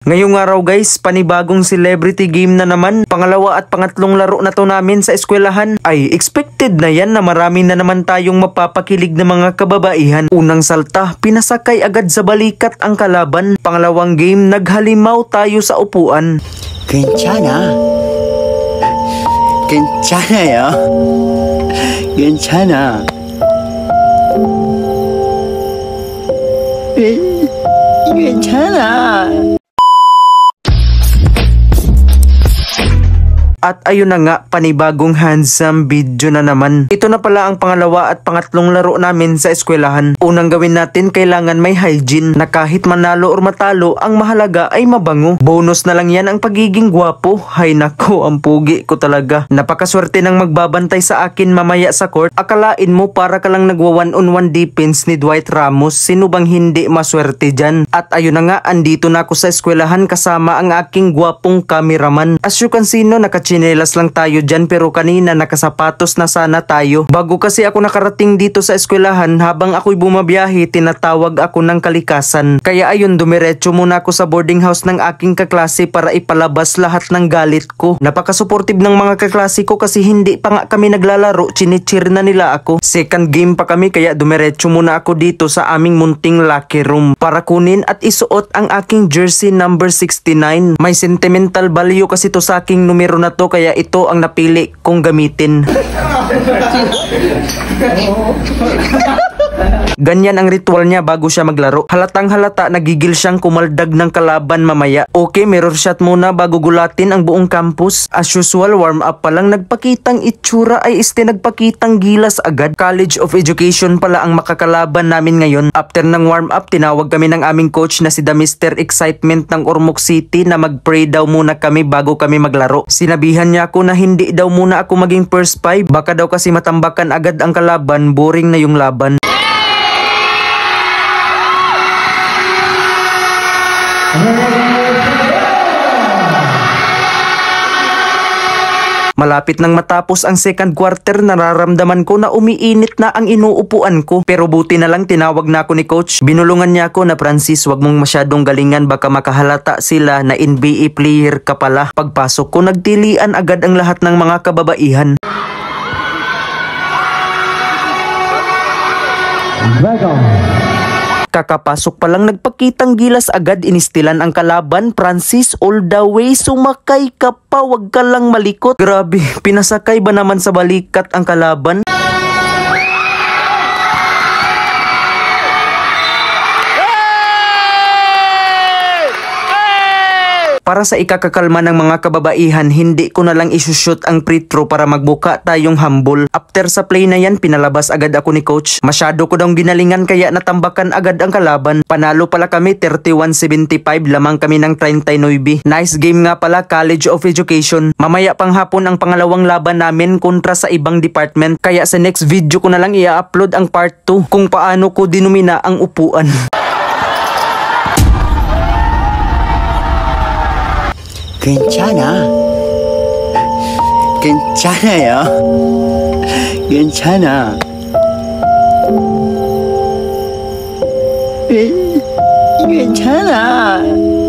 Ngayong araw guys, panibagong celebrity game na naman. Pangalawa at pangatlong laro na to namin sa eskwelahan. Ay, expected na yan na marami na naman tayong mapapakilig na mga kababaihan. Unang salta, pinasakay agad sa balikat ang kalaban. Pangalawang game, naghalimaw tayo sa upuan. 괜찮아. 괜찮아요. 괜찮아. 괜찮아. At ayun na nga, panibagong handsome video na naman. Ito na pala ang pangalawa at pangatlong laro namin sa eskwelahan. Unang gawin natin, kailangan may hygiene na kahit manalo or matalo, ang mahalaga ay mabango. Bonus na lang yan ang pagiging gwapo. Hay nako, ang pugi ko talaga. Napakaswerte ng magbabantay sa akin mamaya sa court. Akalain mo para ka lang nagwa 1-on-1 defense ni Dwight Ramos. Sino bang hindi maswerte dyan? At ayun na nga, andito na ako sa eskwelahan kasama ang aking gwapong cameraman. As you can see no, Chinelas lang tayo dyan pero kanina nakasapatos na sana tayo. Bago kasi ako nakarating dito sa eskwelahan, habang ako'y bumabiyahe, tinatawag ako ng kalikasan. Kaya ayun, dumiretso muna ako sa boarding house ng aking kaklase para ipalabas lahat ng galit ko. Napaka-supportive ng mga kaklase ko kasi hindi pa nga kami naglalaro, chinicheer na nila ako. Second game pa kami kaya dumiretso muna ako dito sa aming munting locker room para kunin at isuot ang aking jersey number 69. May sentimental value kasi to sa aking numero na to, kaya ito ang napili kong gamitin. Ganyan ang ritual niya bago siya maglaro. Halatang halata, nagigil siyang kumaldag ng kalaban mamaya. Okay, mirror shot muna bago gulatin ang buong campus. As usual, warm up pa lang, nagpakitang itsura ay nagpakitang gilas agad. College of Education pala ang makakalaban namin ngayon. After ng warm up, tinawag kami ng aming coach na si The Mr. Excitement ng Ormoc City na mag-pray daw muna kami bago kami maglaro. Sinabihan niya ako na hindi daw muna ako maging first five. Baka daw kasi matambakan agad ang kalaban, boring na yung laban. Malapit nang matapos ang second quarter, nararamdaman ko na umiinit na ang inuupuan ko. Pero buti na lang tinawag na ako ni coach. Binulungan niya ako na, Francis, wag mong masyadong galingan, baka makahalata sila na NBA player ka pala. Pagpasok ko, nagtilian agad ang lahat ng mga kababaihan. Kakapasok pa lang, nagpakitang gilas agad, inistilan ang kalaban. Francis, all the way, sumakay ka pa, wag ka lang malikot. Grabe, pinasakay ba naman sa balikat ang kalaban? Para sa ikakakalma ng mga kababaihan, hindi ko na lang isushoot ang free throw para magbuka tayong humble. After sa play na yan, pinalabas agad ako ni coach. Masyado ko daw ginalingan kaya natambakan agad ang kalaban. Panalo pala kami 31-75, lamang kami ng 39. Nice game nga pala, College of Education. Mamaya pang hapon ang pangalawang laban namin kontra sa ibang department. Kaya sa next video ko na lang i-upload ang part 2 kung paano ko dinumina ang upuan. 괜찮아. 괜찮아요. 괜찮아. 괜찮아.